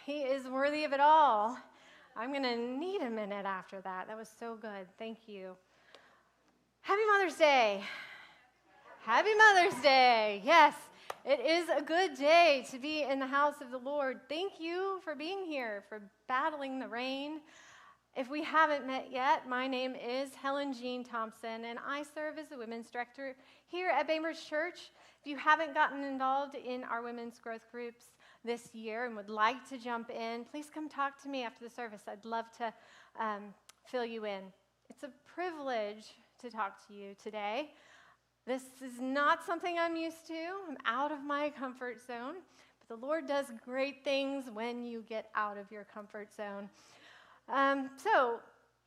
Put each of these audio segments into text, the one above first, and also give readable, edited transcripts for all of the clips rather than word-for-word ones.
He is worthy of it all. I'm going to need a minute after that. That was so good. Thank you. Happy Mother's Day. Happy Mother's Day. Yes, it is a good day to be in the house of the Lord. Thank you for being here, for battling the rain. If we haven't met yet, my name is Helen Jean Thompson, and I serve as the women's director here at Bainbridge Church. If you haven't gotten involved in our women's growth groups this year and would like to jump in, please come talk to me after the service. I'd love to fill you in. It's a privilege to talk to you today. This is not something I'm used to. I'm out of my comfort zone, but the Lord does great things when you get out of your comfort zone. So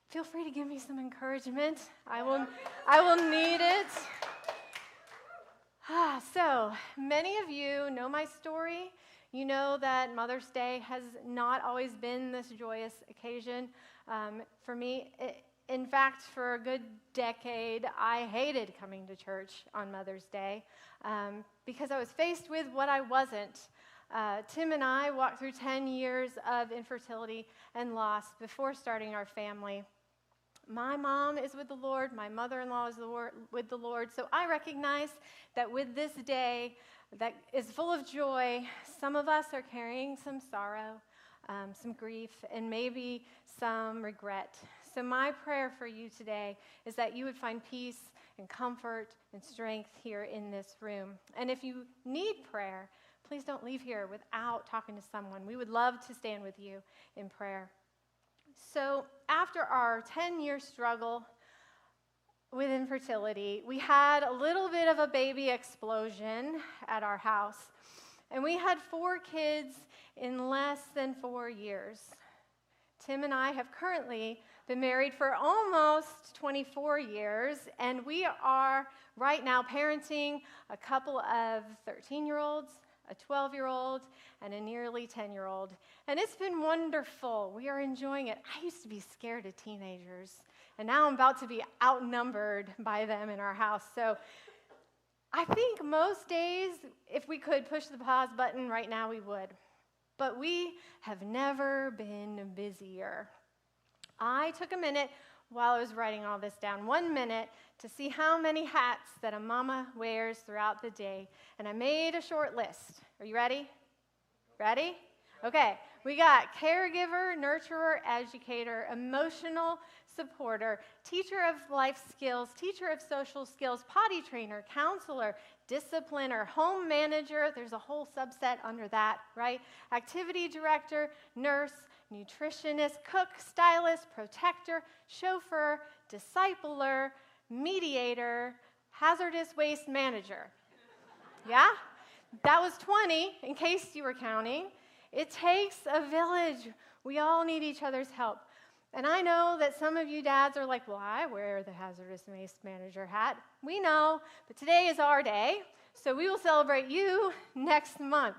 feel free to give me some encouragement. I will need it. So many of you know my story. You know that Mother's Day has not always been this joyous occasion for me. In fact, for a good decade, I hated coming to church on Mother's Day because I was faced with what I wasn't. Tim and I walked through 10 years of infertility and loss before starting our family. My mom is with the Lord. My mother-in-law is with the Lord. So I recognize that with this day that is full of joy, some of us are carrying some sorrow, some grief, and maybe some regret. So my prayer for you today is that you would find peace and comfort and strength here in this room. And if you need prayer, please don't leave here without talking to someone. We would love to stand with you in prayer. So after our 10-year struggle with infertility, we had a little bit of a baby explosion at our house. And we had 4 kids in less than 4 years. Tim and I have currently been married for almost 24 years, and we are right now parenting a couple of 13-year-olds, a 12-year-old, and a nearly 10-year-old. And it's been wonderful. We are enjoying it. I used to be scared of teenagers, and now I'm about to be outnumbered by them in our house. So I think most days, if we could push the pause button right now, we would. But we have never been busier. I took a minute while I was writing all this down, 1 minute, to see how many hats that a mama wears throughout the day. And I made a short list. Are you ready? Ready? Okay. We got caregiver, nurturer, educator, emotional supporter, teacher of life skills, teacher of social skills, potty trainer, counselor, discipliner, home manager. There's a whole subset under that, right? Activity director, nurse, nutritionist, cook, stylist, protector, chauffeur, discipler, mediator, hazardous waste manager. Yeah? That was 20, in case you were counting. It takes a village. We all need each other's help. And I know that some of you dads are like, well, I wear the hazardous waste manager hat. We know, but today is our day, so we will celebrate you next month.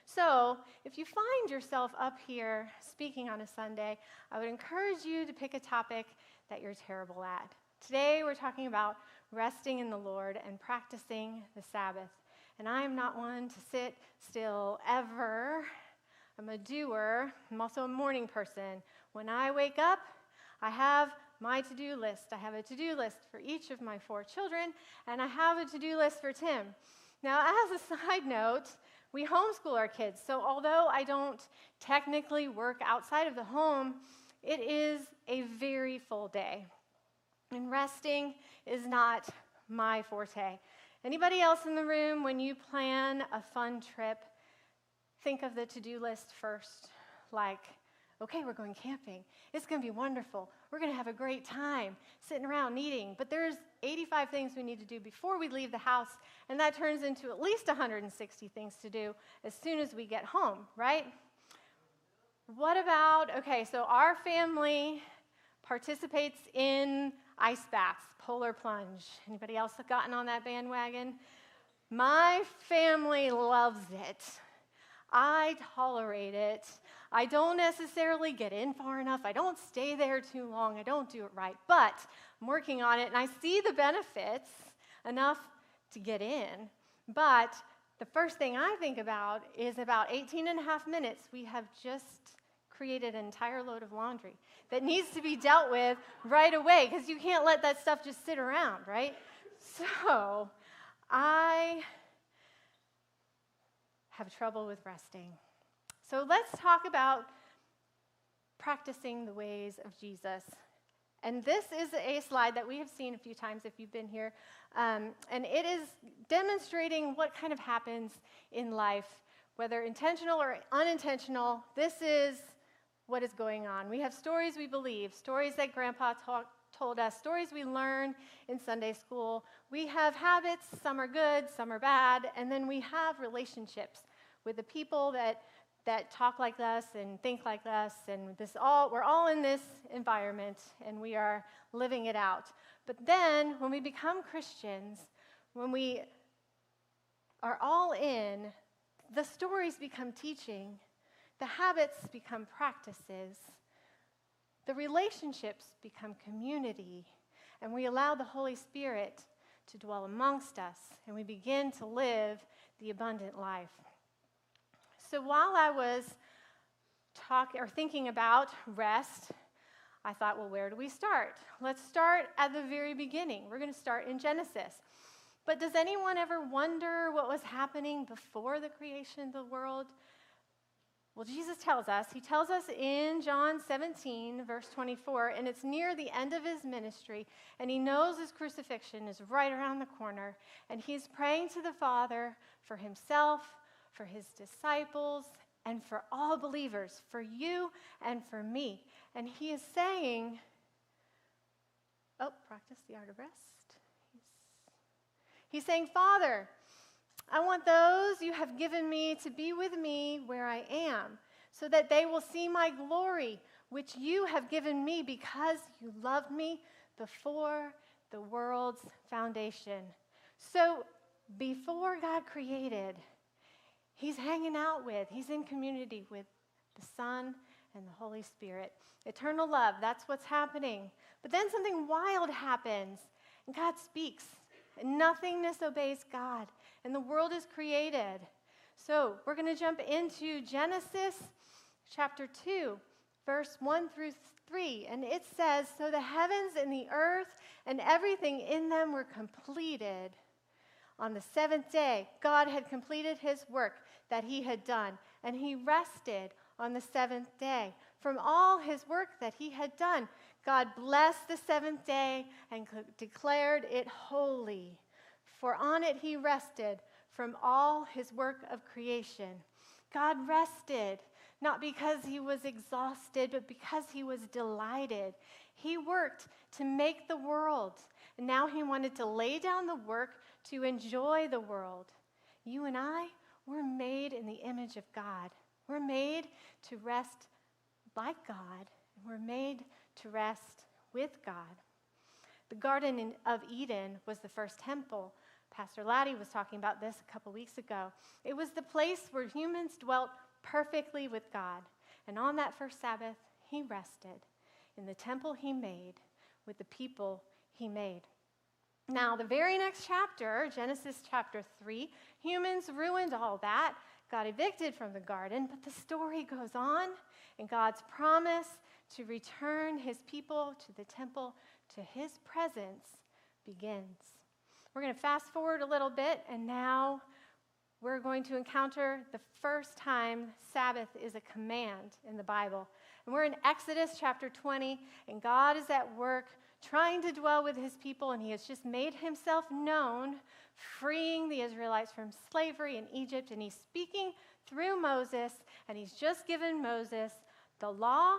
So if you find yourself up here speaking on a Sunday, I would encourage you to pick a topic that you're terrible at. Today we're talking about resting in the Lord and practicing the Sabbath. And I am not one to sit still ever. I'm a doer. I'm also a morning person. When I wake up, I have my to-do list. I have a to-do list for each of my 4 children, and I have a to-do list for Tim. Now, as a side note, we homeschool our kids, so although I don't technically work outside of the home, it is a very full day. And resting is not my forte. Anybody else in the room, when you plan a fun trip, think of the to-do list first, like, okay, we're going camping. It's going to be wonderful. We're going to have a great time sitting around eating. But there's 85 things we need to do before we leave the house, and that turns into at least 160 things to do as soon as we get home, right? What about, okay, so our family participates in ice baths, polar plunge. Anybody else have gotten on that bandwagon? My family loves it. I tolerate it. I don't necessarily get in far enough. I don't stay there too long. I don't do it right. But I'm working on it, and I see the benefits enough to get in. But the first thing I think about is about 18 and a half minutes, we have just created an entire load of laundry that needs to be dealt with right away because you can't let that stuff just sit around, right? So I have trouble with resting. So let's talk about practicing the ways of Jesus. And this is a slide that we have seen a few times if you've been here. And it is demonstrating what kind of happens in life, whether intentional or unintentional. This is what is going on. We have stories we believe, stories that Grandpa told us, stories we learn in Sunday school. We have habits, some are good, some are bad, and then we have relationships with the people that talk like us and think like us, and we're all in this environment, and we are living it out. But then, when we become Christians, when we are all in, the stories become teaching, the habits become practices, the relationships become community, and we allow the Holy Spirit to dwell amongst us, and we begin to live the abundant life. So while I was thinking about rest, I thought, well, where do we start? Let's start at the very beginning. We're going to start in Genesis. But does anyone ever wonder what was happening before the creation of the world? Well, Jesus tells us. He tells us in John 17, verse 24, and it's near the end of his ministry, and he knows his crucifixion is right around the corner, and he's praying to the Father for himself, for his disciples, and for all believers, for you and for me. And he is saying, practice the art of rest. He's saying, Father, I want those you have given me to be with me where I am, so that they will see my glory, which you have given me because you loved me before the world's foundation. So before God created, he's hanging out he's in community with the Son and the Holy Spirit. Eternal love, that's what's happening. But then something wild happens, and God speaks, and nothingness obeys God, and the world is created. So we're going to jump into Genesis chapter 2, verse 1 through 3, and it says, so the heavens and the earth and everything in them were completed. On the seventh day, God had completed his work that he had done, and he rested on the seventh day from all his work that he had done. God blessed the seventh day and declared it holy, for on it he rested from all his work of creation. God rested, not because he was exhausted, but because he was delighted. He worked to make the world, and now he wanted to lay down the work to enjoy the world. You and I, we're made in the image of God. We're made to rest like God, and we're made to rest with God. The Garden of Eden was the first temple. Pastor Laddie was talking about this a couple weeks ago. It was the place where humans dwelt perfectly with God. And on that first Sabbath, he rested in the temple he made with the people he made. Now, the very next chapter, Genesis chapter 3, humans ruined all that, got evicted from the garden, but the story goes on, and God's promise to return his people to the temple, to his presence, begins. We're going to fast forward a little bit, and now we're going to encounter the first time Sabbath is a command in the Bible. And we're in Exodus chapter 20, and God is at work trying to dwell with his people, and he has just made himself known, freeing the Israelites from slavery in Egypt, and he's speaking through Moses, and he's just given Moses the law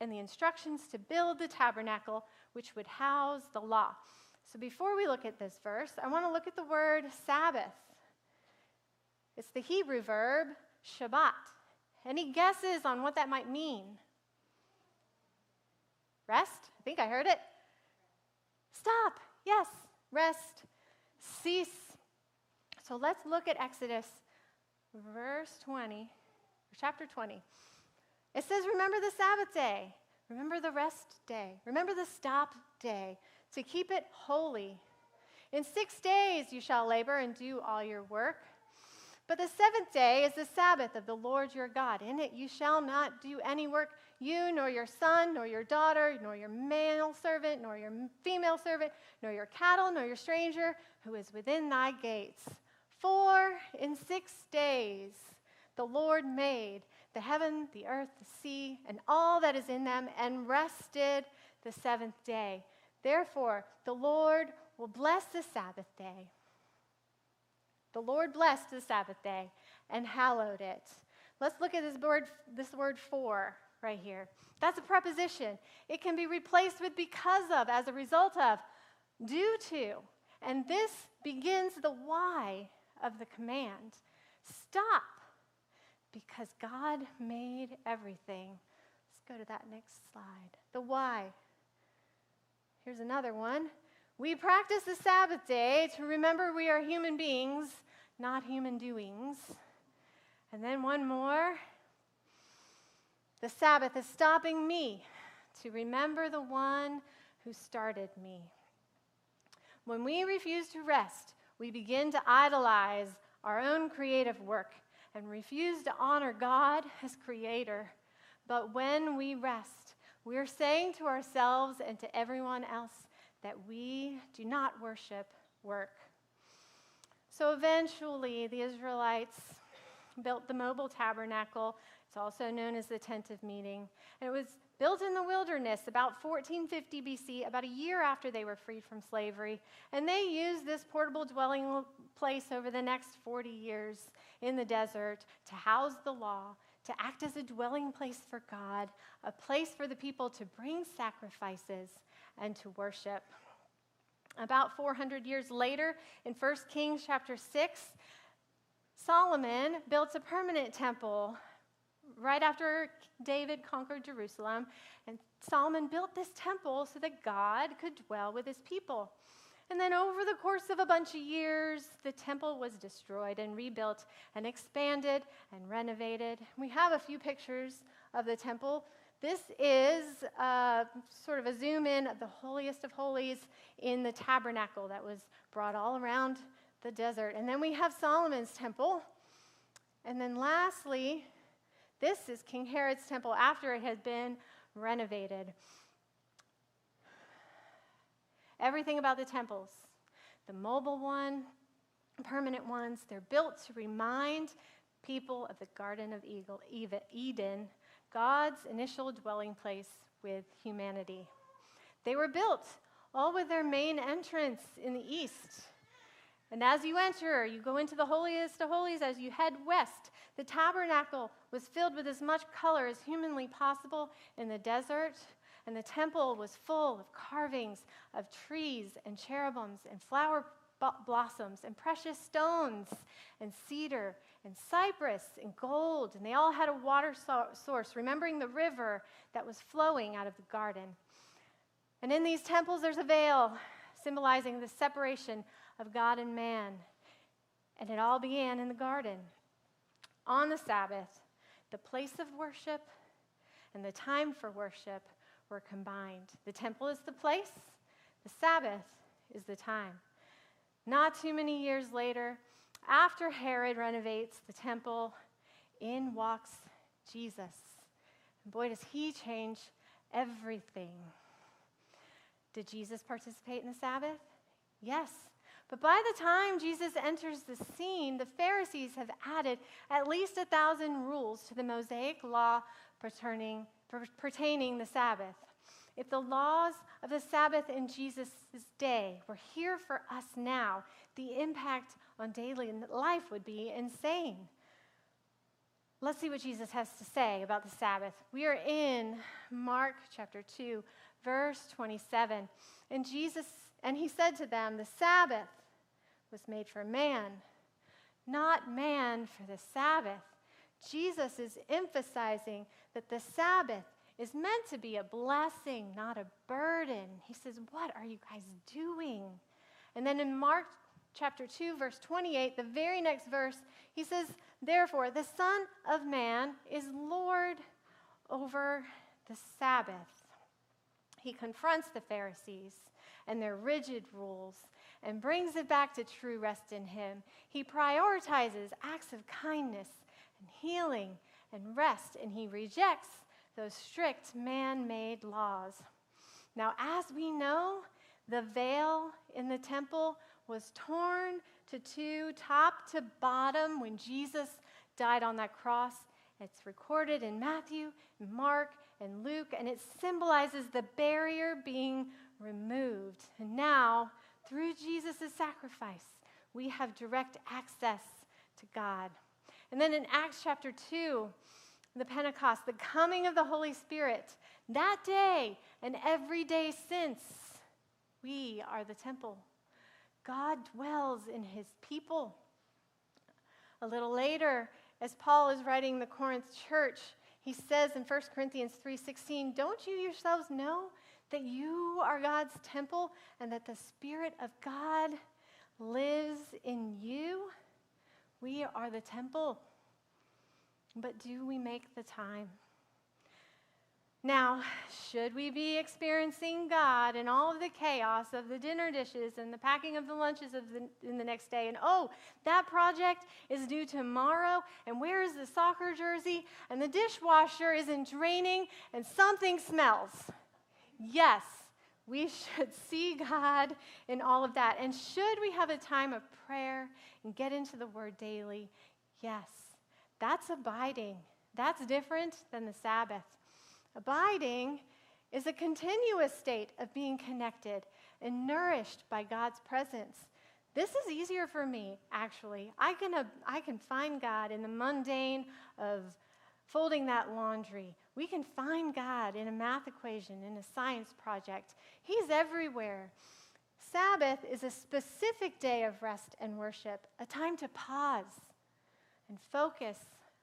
and the instructions to build the tabernacle, which would house the law. So before we look at this verse, I want to look at the word Sabbath. It's the Hebrew verb Shabbat. Any guesses on what that might mean? Rest? I think I heard it. Stop. Yes. Rest. Cease. So let's look at Exodus verse 20, chapter 20. It says, remember the Sabbath day. Remember the rest day. Remember the stop day, to keep it holy. In 6 days you shall labor and do all your work. But the seventh day is the Sabbath of the Lord your God. In it you shall not do any work, you nor your son, nor your daughter, nor your male servant, nor your female servant, nor your cattle, nor your stranger who is within thy gates. For in 6 days the Lord made the heaven, the earth, the sea, and all that is in them, and rested the seventh day. Therefore, the Lord will bless the Sabbath day. The Lord blessed the Sabbath day and hallowed it. Let's look at this word for right here. That's a preposition. It can be replaced with because of, as a result of, due to. And this begins the why of the command. Stop, because God made everything. Let's go to that next slide. The why. Here's another one. We practice the Sabbath day to remember we are human beings, not human doings. And then one more. The Sabbath is stopping me to remember the one who started me. When we refuse to rest, we begin to idolize our own creative work and refuse to honor God as creator. But when we rest, we're saying to ourselves and to everyone else that we do not worship work. So eventually, the Israelites built the mobile tabernacle. It's also known as the tent of meeting. And it was built in the wilderness about 1450 BC, about a year after they were freed from slavery. And they used this portable dwelling place over the next 40 years in the desert to house the law, to act as a dwelling place for God, a place for the people to bring sacrifices and to worship. About 400 years later, in 1 Kings chapter 6, Solomon built a permanent temple right after David conquered Jerusalem. And Solomon built this temple so that God could dwell with his people. And then over the course of a bunch of years, the temple was destroyed and rebuilt and expanded and renovated. We have a few pictures of the temple. This is sort of a zoom in of the holiest of holies in the tabernacle that was brought all around the desert. And then we have Solomon's temple. And then lastly, this is King Herod's temple after it had been renovated. Everything about the temples, the mobile one, permanent ones, they're built to remind people of the Garden of Eden, God's initial dwelling place with humanity. They were built all with their main entrance in the east. And as you enter, you go into the holiest of holies as you head west. The tabernacle was filled with as much color as humanly possible in the desert, and the temple was full of carvings of trees and cherubims and flower blossoms and precious stones and cedar and cypress and gold, and they all had a water source, remembering the river that was flowing out of the garden. And in these temples, there's a veil symbolizing the separation of God and man. And it all began in the garden. On the Sabbath, the place of worship and the time for worship were combined. The temple is the place, the Sabbath is the time. Not too many years later, after Herod renovates the temple, in walks Jesus. And boy, does he change everything. Did Jesus participate in the Sabbath? Yes. But by the time Jesus enters the scene, the Pharisees have added at least 1,000 rules to the Mosaic law pertaining the Sabbath. If the laws of the Sabbath in Jesus' day were here for us now, the impact on daily life would be insane. Let's see what Jesus has to say about the Sabbath. We are in Mark chapter 2, verse 27. And he said to them, the Sabbath was made for man, not man for the Sabbath. Jesus is emphasizing that the Sabbath is meant to be a blessing, not a burden. He says, what are you guys doing? And then in Mark chapter 2, verse 28, the very next verse, he says, therefore, the Son of Man is Lord over the Sabbath. He confronts the Pharisees and their rigid rules and brings it back to true rest in him. He prioritizes acts of kindness and healing and rest, and he rejects those strict man-made laws. Now, as we know, the veil in the temple was torn to two, top to bottom, when Jesus died on that cross. It's recorded in Matthew, Mark, and Luke, and it symbolizes the barrier being removed. And now, through Jesus' sacrifice, we have direct access to God. And then in Acts chapter 2, the Pentecost, the coming of the Holy Spirit, that day and every day since, we are the temple. God dwells in his people. A little later, as Paul is writing the Corinth church, he says in 1 Corinthians 3:16, "Don't you yourselves know that you are God's temple and that the Spirit of God lives in you?" We are the temple. But do we make the time? Now, should we be experiencing God in all of the chaos of the dinner dishes and the packing of the lunches in the next day, and that project is due tomorrow, and where is the soccer jersey, and the dishwasher isn't draining, and something smells? Yes, we should see God in all of that. And should we have a time of prayer and get into the Word daily? Yes, that's abiding. That's different than the Sabbath. Abiding is a continuous state of being connected and nourished by God's presence. This is easier for me, actually. I can find God in the mundane of folding that laundry. We can find God in a math equation, in a science project. He's everywhere. Sabbath is a specific day of rest and worship, a time to pause and focus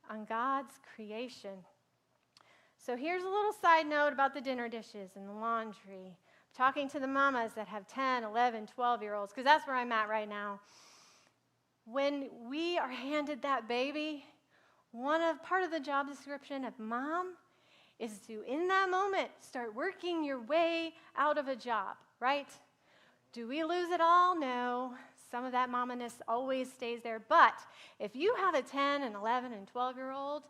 on God's creation. So here's a little side note about the dinner dishes and the laundry. I'm talking to the mamas that have 10, 11, 12-year-olds, because that's where I'm at right now. When we are handed that baby, part of the job description of mom is to, in that moment, start working your way out of a job, right? Do we lose it all? No. Some of that mamaness always stays there. But if you have a 10 and 11 and 12-year-old,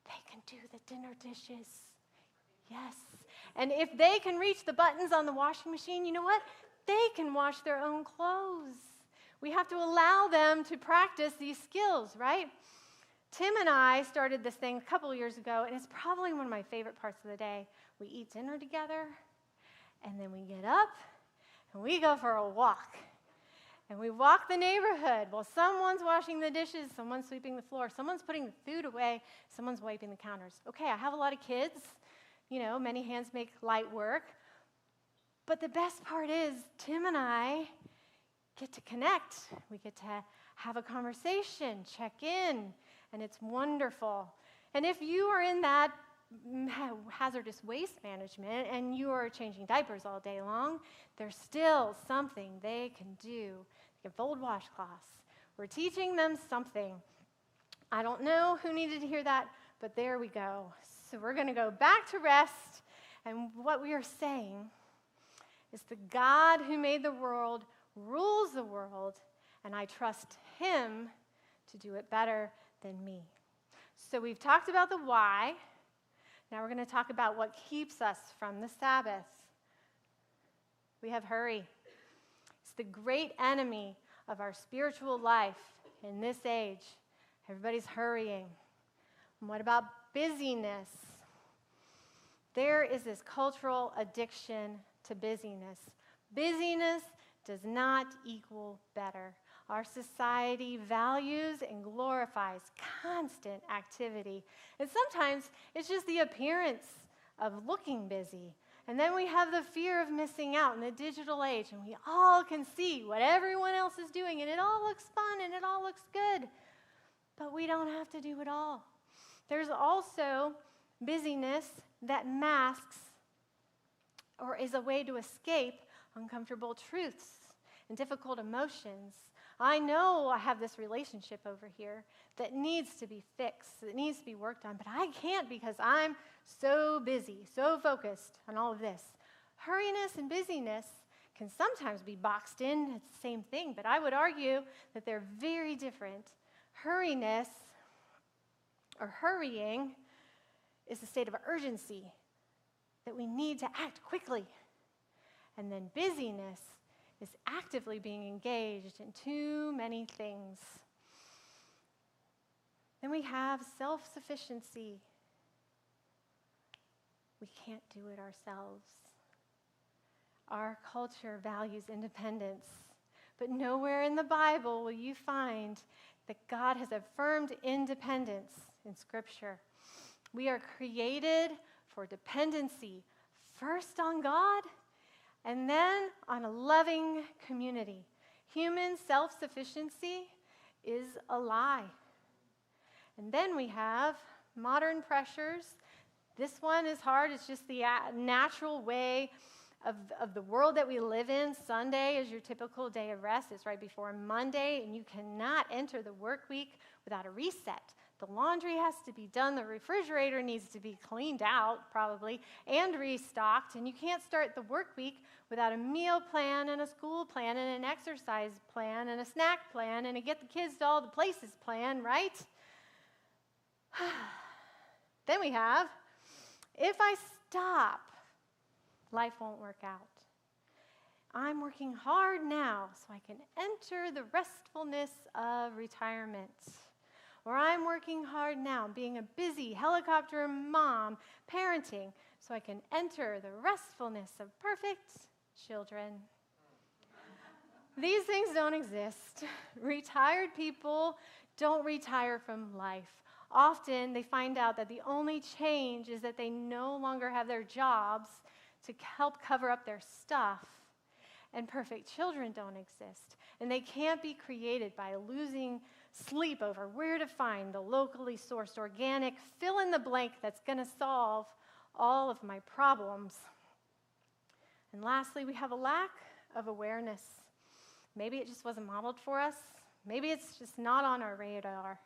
they can do the dinner dishes. Yes. And if they can reach the buttons on the washing machine, you know what? They can wash their own clothes. We have to allow them to practice these skills, right? Tim and I started this thing a couple of years ago, and it's probably one of my favorite parts of the day. We eat dinner together, and then we get up, and we go for a walk. And we walk the neighborhood while someone's washing the dishes, someone's sweeping the floor, someone's putting the food away, someone's wiping the counters. Okay, I have a lot of kids. Many hands make light work. But the best part is Tim and I get to connect. We get to have a conversation, check in, and it's wonderful. And if you are in that hazardous waste management and you are changing diapers all day long, there's still something they can do. They can fold washcloths. We're teaching them something. I don't know who needed to hear that, but there we go. So we're going to go back to rest, and what we are saying is the God who made the world rules the world, and I trust him to do it better than me. So we've talked about the why. Now we're going to talk about what keeps us from the Sabbath. We have hurry. It's the great enemy of our spiritual life in this age. Everybody's hurrying. And what about busyness? There is this cultural addiction to busyness. Busyness does not equal better. Our society values and glorifies constant activity. And sometimes it's just the appearance of looking busy. And then we have the fear of missing out in the digital age, and we all can see what everyone else is doing, and it all looks fun and it all looks good. But we don't have to do it all. There's also busyness that masks or is a way to escape uncomfortable truths and difficult emotions. I know I have this relationship over here that needs to be fixed, that needs to be worked on, but I can't because I'm so busy, so focused on all of this. Hurriness and busyness can sometimes be boxed in. It's the same thing, but I would argue that they're very different. Hurrying is a state of urgency that we need to act quickly. And then busyness is actively being engaged in too many things. Then we have self-sufficiency. We can't do it ourselves. Our culture values independence, but nowhere in the Bible will you find that God has affirmed independence in Scripture. We are created for dependency, first on God, and then on a loving community. Human self-sufficiency is a lie. And then we have modern pressures. This one is hard. It's just the natural way of the world that we live in. Sunday is your typical day of rest. It's right before Monday, and you cannot enter the work week without a reset. The laundry has to be done. The refrigerator needs to be cleaned out, probably, and restocked. And you can't start the work week without a meal plan and a school plan and an exercise plan and a snack plan and a get the kids to all the places plan, right? Then we have, if I stop, life won't work out. I'm working hard now so I can enter the restfulness of retirement. Or I'm working hard now, being a busy helicopter mom, parenting, so I can enter the restfulness of perfect children. These things don't exist. Retired people don't retire from life. Often they find out that the only change is that they no longer have their jobs to help cover up their stuff. And perfect children don't exist. And they can't be created by losing sleep over where to find the locally sourced organic fill in the blank that's going to solve all of my problems. And lastly, we have a lack of awareness. Maybe it just wasn't modeled for us. Maybe it's just not on our radar.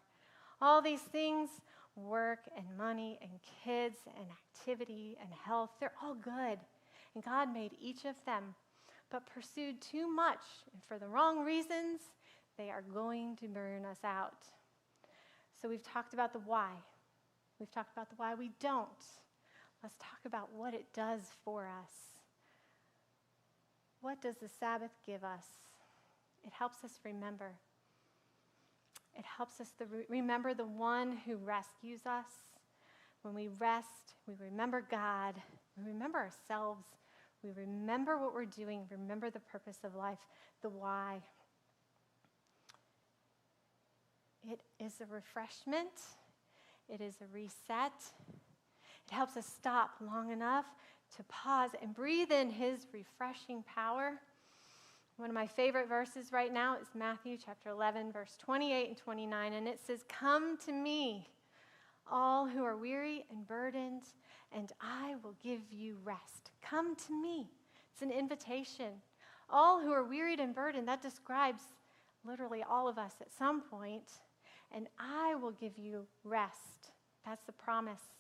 All these things, work and money and kids and activity and health, they're all good. And God made each of them. But pursued too much and for the wrong reasons, they are going to burn us out. So we've talked about the why. We've talked about the why we don't. Let's talk about what it does for us. What does the Sabbath give us? It helps us remember. It helps us to remember the one who rescues us. When we rest, we remember God. We remember ourselves. We remember what we're doing. Remember the purpose of life, the why. It is a refreshment. It is a reset. It helps us stop long enough to pause and breathe in his refreshing power. One of my favorite verses right now is Matthew chapter 11, verse 28 and 29, and it says, "Come to me, all who are weary and burdened, and I will give you rest." Come to me. It's an invitation. All who are wearied and burdened, that describes literally all of us at some point. And I will give you rest. That's the promise.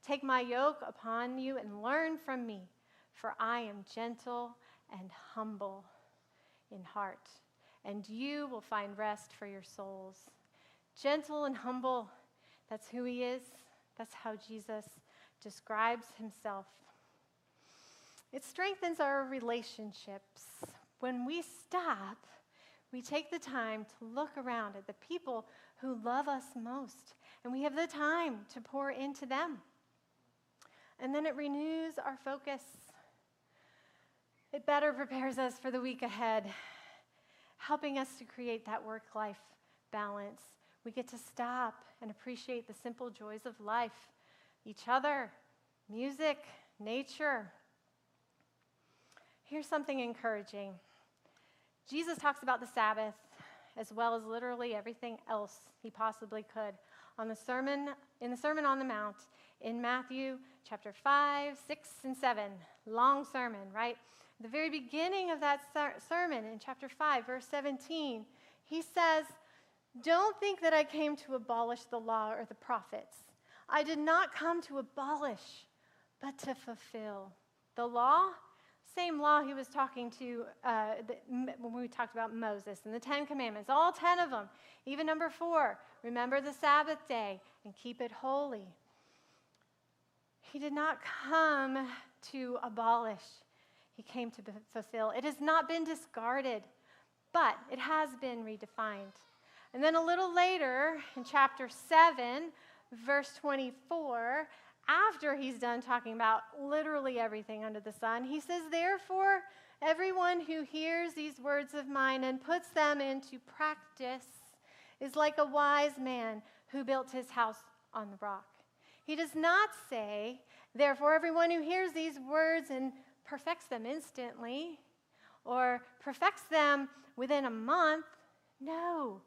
Take my yoke upon you and learn from me, for I am gentle and humble in heart, and you will find rest for your souls. Gentle and humble, that's who he is. That's how Jesus describes himself. It strengthens our relationships. When we stop, we take the time to look around at the people who love us most, and we have the time to pour into them. And then it renews our focus. It better prepares us for the week ahead, helping us to create that work-life balance. We get to stop and appreciate the simple joys of life, each other, music, nature. Here's something encouraging. Jesus talks about the Sabbath as well as literally everything else he possibly could in the Sermon on the Mount in Matthew chapter 5, 6, and 7. Long sermon, right? At the very beginning of that sermon in chapter 5, verse 17, he says, "Don't think that I came to abolish the law or the prophets. I did not come to abolish, but to fulfill. The law same law he was talking to when we talked about Moses and the 10 Commandments, all 10 of them. Even number 4, remember the Sabbath day and keep it holy. He did not come to abolish. He came to fulfill. It has not been discarded, but it has been redefined. And then a little later, in chapter 7, verse 24, after he's done talking about literally everything under the sun, he says, "Therefore, everyone who hears these words of mine and puts them into practice is like a wise man who built his house on the rock." He does not say, "Therefore, everyone who hears these words and perfects them instantly or perfects them within a month." No,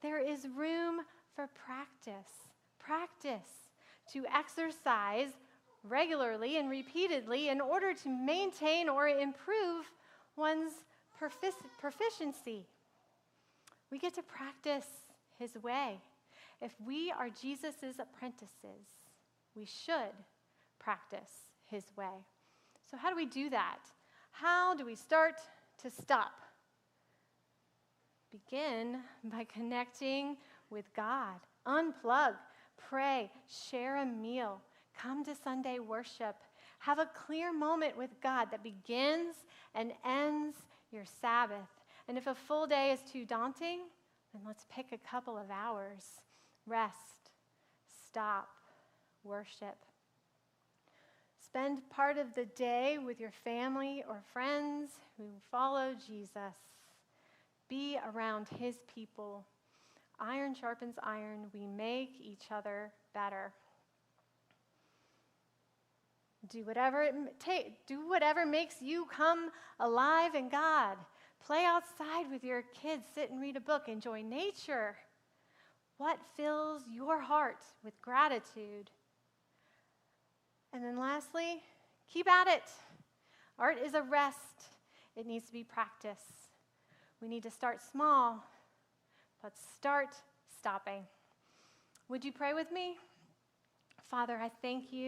there is room for practice. Practice to exercise regularly and repeatedly in order to maintain or improve one's proficiency. We get to practice his way. If we are Jesus' apprentices, we should practice his way. So how do we do that? How do we start to stop? Begin by connecting with God. Unplug. Pray, share a meal, come to Sunday worship, have a clear moment with God that begins and ends your Sabbath. And if a full day is too daunting, then let's pick a couple of hours. Rest, stop, worship. Spend part of the day with your family or friends who follow Jesus. Be around his people. Iron sharpens iron. We make each other better. Do whatever makes you come alive in God. Play outside with your kids. Sit and read a book. Enjoy nature. What fills your heart with gratitude? And then lastly, keep at it. Art is a rest. It needs to be practiced. We need to start small. Let's start stopping. Would you pray with me? Father, I thank you